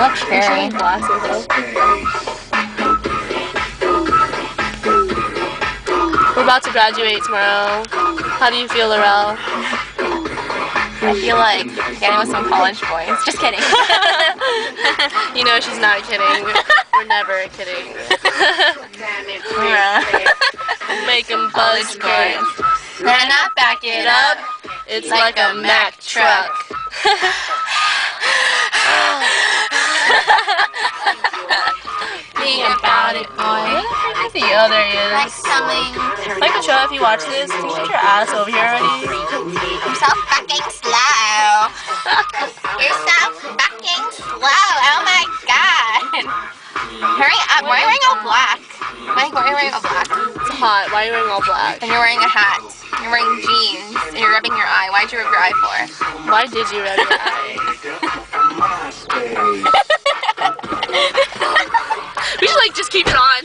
Look scary. Glasses. We're about to graduate tomorrow. How do you feel, Laurel? I feel like getting with some college boys. Just kidding. You know she's not kidding. We're never kidding. Make them buzz boys. They're not back it up. It's like a Mack truck. Think about it, boy. Oh, there he Like is. something. Like Pachoa, if you watch this, can you get your ass over here already? You're so fucking slow. You're so fucking slow. Oh my god. Hurry up. Why are you wearing all black? Mike, why are you wearing all black? It's hot. Why are you wearing all black? And you're wearing a hat. You're wearing jeans. And you're rubbing your eye. Why'd you rub your eye for? Why did you rub your eye? We should like just keep it on.